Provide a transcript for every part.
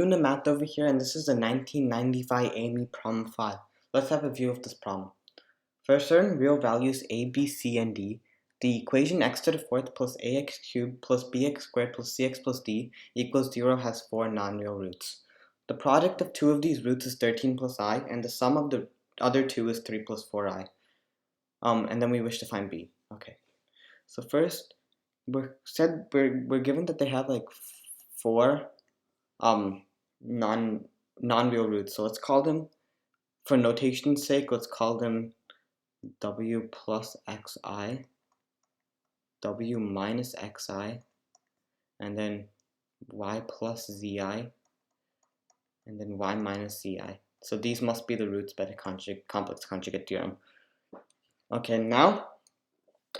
Doing the math over here, and this is a 1995 AIME problem 5. Let's have a view of this problem. For certain real values a, b, c, and d, the equation x to the fourth plus ax cubed plus bx squared plus cx plus d equals 0 has 4 non-real roots. The product of two of these roots is 13 plus I, and the sum of the other two is 3 plus 4i. And then we wish to find b. Okay. So first, we're given that they have like 4 non-real roots. So let's call them, for notation's sake, let's call them w plus xi, w minus xi, and then y plus zi, and then y minus zi. So these must be the roots by the complex conjugate theorem. Okay, now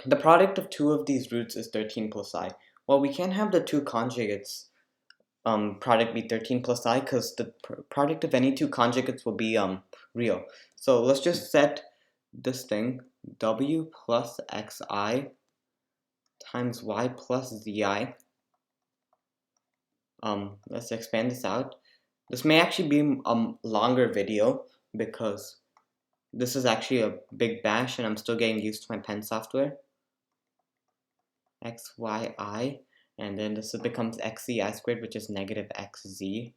the product of two of these roots is 13 plus I. Well, we can't have the two conjugates product be 13 plus I, because the product of any two conjugates will be real. So let's just set this thing w plus xi times y plus zi. Let's expand this out. This may actually be a longer video because this is actually a big bash and I'm still getting used to my pen software. xyi, and then this becomes xzi squared, which is negative xz.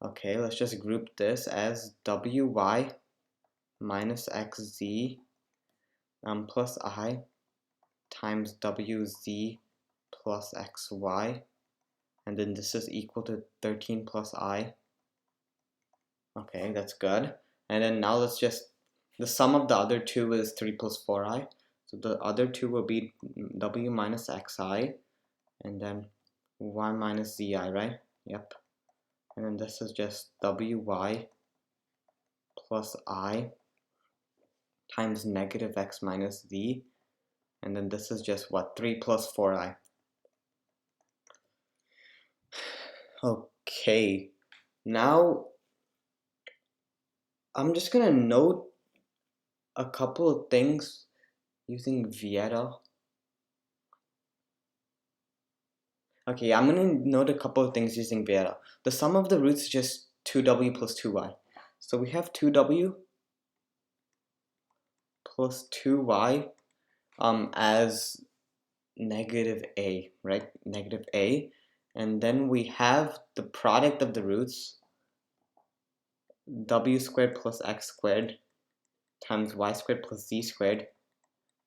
Okay, let's just group this as wy minus xz plus I times wz plus xy, and then this is equal to 13 plus I. Okay, that's good. And then now let's just, the sum of the other two is 3 plus 4i. So the other two will be w minus xi, and then y minus zi, right? Yep. And then this is just wy plus I times negative x minus z. And then this is just what? 3 plus 4i. Okay. Now, I'm just going to note a couple of things using Vieta. Okay, I'm going to note a couple of things using Vieta. The sum of the roots is just 2w plus 2y. So we have 2w plus 2y as negative a, right? Negative a. And then we have the product of the roots, w squared plus x squared times y squared plus z squared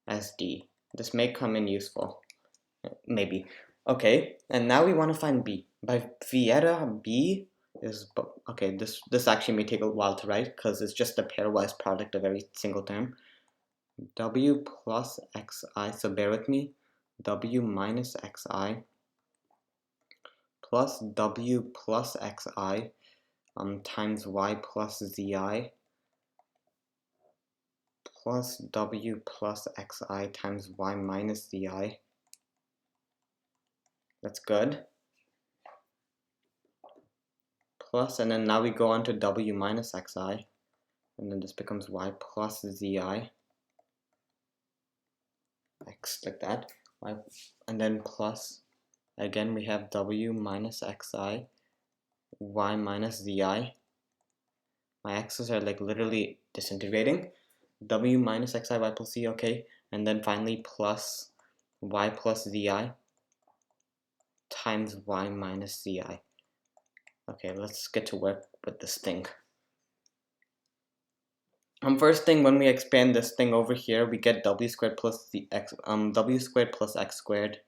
as d. This may come in useful, maybe. Okay, and now we want to find b. By Vieta, b is, okay, this actually may take a while to write because it's just a pairwise product of every single term. W plus xi, so bear with me, w minus xi plus w plus xi times y plus zi plus w plus xi times y minus zi. That's good. Plus, and then now we go on to w minus xi, and then this becomes y plus zi, x like that, y, and then plus, again we have w minus xi, y minus zi. My x's are like literally disintegrating. W minus xi, y plus z, okay, and then finally plus y plus zi times y minus zi. Okay, let's get to work with this thing. First thing, when we expand this thing over here, we get w squared plus the x, w squared plus x squared.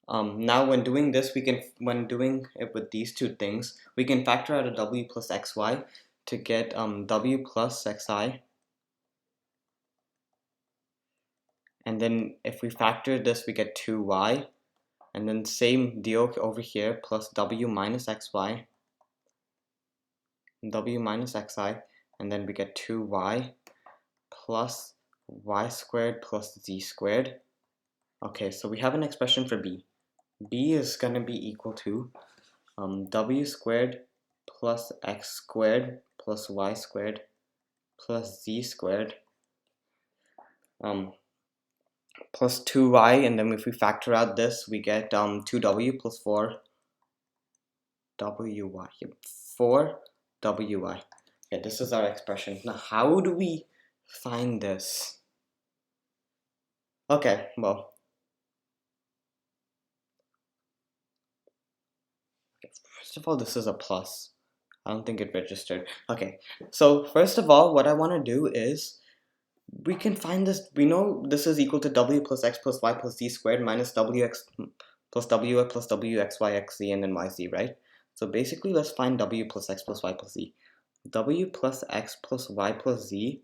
Now when doing this, when doing it with these two things, we can factor out a w plus xy to get w plus xi. And then if we factor this, we get 2y. And then same deal over here, plus w minus xy, w minus xi, and then we get 2y plus y squared plus z squared. Okay, so we have an expression for b. B is going to be equal to w squared plus x squared plus y squared plus z squared plus 2y, and then if we factor out this, we get 2w plus 4 wy. Yep, 4wy. Okay, this is our expression. Now, how do we find this? Okay, well, first of all, this is a plus. I don't think it registered. Okay, so first of all, what I want to do is we can find this. We know this is equal to w plus x plus y plus z squared minus wx plus wy plus wxy xz and then yz, right? So basically, let's find w plus x plus y plus z. W plus x plus y plus z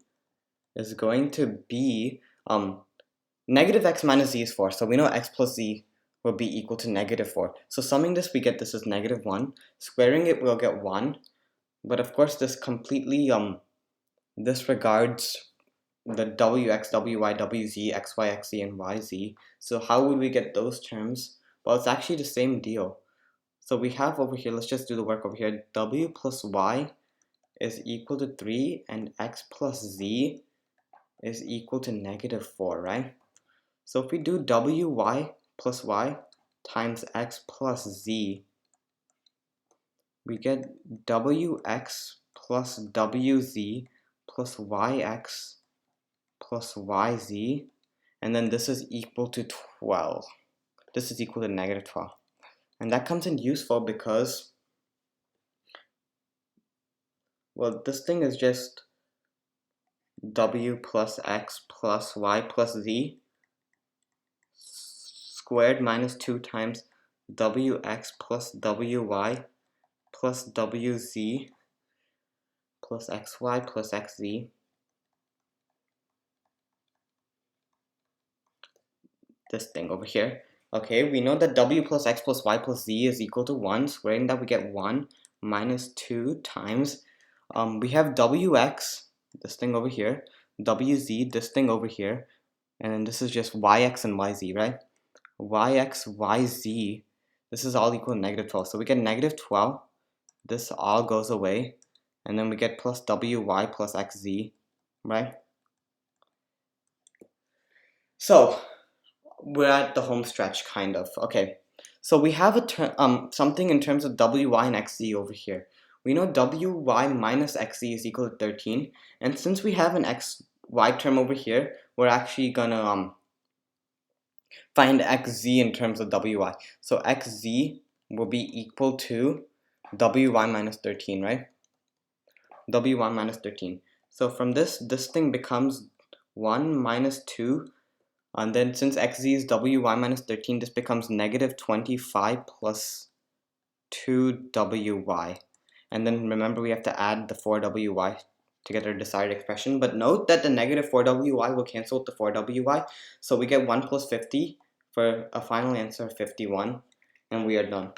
is going to be negative x minus z is 4. So we know x plus z will be equal to negative 4. So summing this, we get this as negative 1. Squaring it, we'll get 1. But of course, this completely disregards the wx, wy, wz, xy, xz, and yz. So how would we get those terms? Well, it's actually the same deal. So we have over here, let's just do the work over here. W plus y is equal to 3 and x plus z is equal to negative 4, right? So if we do wy plus y times x plus z, we get wx plus wz plus yx plus yz, and then this is equal to 12. This is equal to negative 12. And that comes in useful because, well, this thing is just w plus x plus y plus z squared minus 2 times wx plus wy plus wz plus xy plus xz. This thing over here. Okay, we know that w plus x plus y plus z is equal to 1. Squaring that, we get 1 minus 2 times, we have wx, this thing over here, wz, this thing over here, and then this is just yx and yz, right? Yx, yz, this is all equal to negative 12. So we get negative 12. This all goes away. And then we get plus wy plus xz, right? So we're at the home stretch, kind of. Okay, so we have a something in terms of wy and xz over here. We know wy minus xz is equal to 13, and since we have an xy term over here, we're actually gonna find xz in terms of wy. So xz will be equal to wy minus 13, right? Wy minus 13. So from this thing becomes 1 minus 2. And then since xz is wy minus 13, this becomes negative 25 plus 2wy. And then remember, we have to add the 4wy to get our desired expression. But note that the negative 4wy will cancel with the 4wy. So we get 1 plus 50 for a final answer of 51. And we are done.